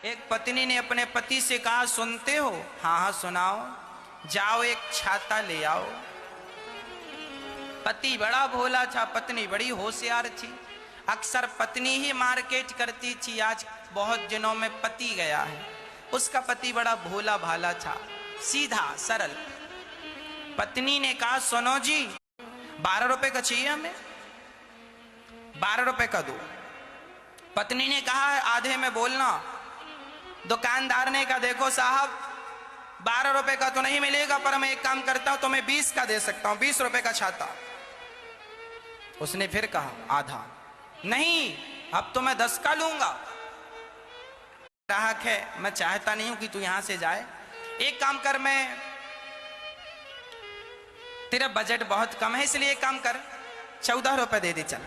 एक पत्नी ने अपने पति से कहा, सुनते हो? हाँ हाँ सुनाओ। जाओ एक छाता ले आओ। पति बड़ा भोला था, पत्नी बड़ी होशियार थी। अक्सर पत्नी ही मार्केट करती थी। आज बहुत दिनों में पति गया है। उसका पति बड़ा भोला भाला था, सीधा सरल। पत्नी ने कहा, सुनो जी, 12 रुपए का चाहिए हमें, 12 रुपए का दो। पत्नी ने कहा, आधे में बोलना। दुकानदार ने कहा, देखो साहब, 12 रुपए का तो नहीं मिलेगा, पर मैं एक काम करता हूं, तुम्हें 20 का दे सकता हूं, 20 रुपए का छाता। उसने फिर कहा, आधा। नहीं, अब तो मैं 10 का लूंगा। ग्राहक है, मैं चाहता नहीं हूं कि तू यहां से जाए। एक काम कर, मैं तेरा बजट बहुत कम है, इसलिए एक काम कर, 14 रुपए दे दे। चल,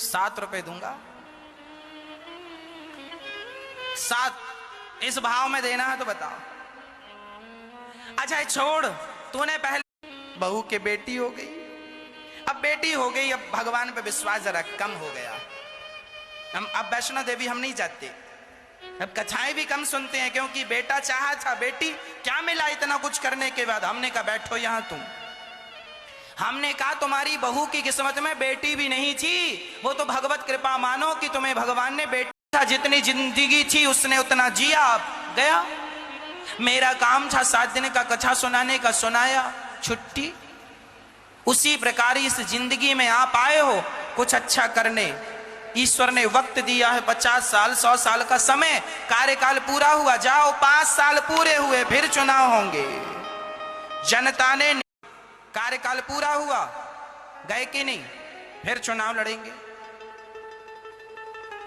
7 रुपए दूंगा। 7 इस भाव में देना है तो बताओ। अच्छा छोड़, तूने पहले बहू के बेटी हो गई, अब बेटी हो गई, अब भगवान पे विश्वास जरा कम हो गया। हम अब वैष्णो देवी हम नहीं जाते, अब कथाएं भी कम सुनते हैं, क्योंकि बेटा चाहा था, बेटी क्या मिला इतना कुछ करने के बाद। हमने कहा, बैठो यहां तुम। हमने कहा, तुम्हारी बहू की किस्मत में बेटी भी नहीं थी, वो तो भगवत कृपा मानो कि तुम्हें भगवान ने बेटा था। जितनी जिंदगी थी उसने उतना जिया, गया। मेरा काम था 7 दिन का कथा सुनाने का, सुनाया, छुट्टी। उसी प्रकार इस जिंदगी में आप आए हो कुछ अच्छा करने। ईश्वर ने वक्त दिया है 50 साल 100 साल का समय, कार्यकाल पूरा हुआ, जाओ 5 साल पूरे हुए, फिर चुनाव होंगे। जनता ने, कार्यकाल पूरा हुआ, गए कि नहीं, फिर चुनाव लड़ेंगे।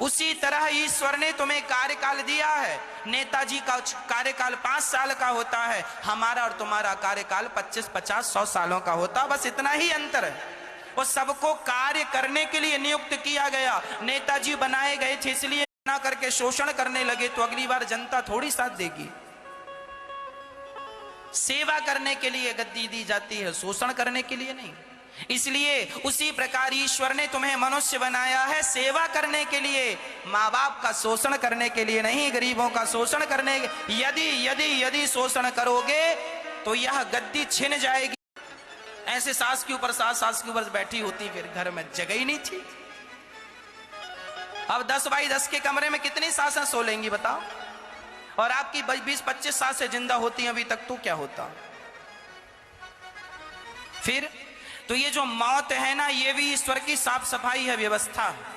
उसी तरह ईश्वर ने तुम्हें कार्यकाल दिया है। नेताजी का कार्यकाल 5 साल का होता है, हमारा और तुम्हारा कार्यकाल 25, 50, 100 सालों का होता, बस इतना ही अंतर है। वो सबको कार्य करने के लिए नियुक्त किया गया। नेताजी बनाए गए थे इसलिए ना करके शोषण करने लगे तो अगली बार जनता थोड़ी साथ देगी। सेवा करने के लिए गद्दी दी जाती है, शोषण करने के लिए नहीं। इसलिए उसी प्रकार ईश्वर ने तुम्हें मनुष्य बनाया है सेवा करने के लिए, माँ बाप का शोषण करने के लिए नहीं, गरीबों का शोषण करने। यदि यदि यदि शोषण करोगे तो यह गद्दी छिन जाएगी। ऐसे सास के ऊपर सास, सास के ऊपर बैठी होती, फिर घर में जगह ही नहीं थी। अब 10 बाई 10 के कमरे में कितनी सासें सो लेंगी बताओ? और आपकी 20-25 सासें जिंदा होती अभी तक, तो क्या होता फिर? तो ये जो मौत है ना, ये भी ईश्वर की साफ सफाई है, व्यवस्था है।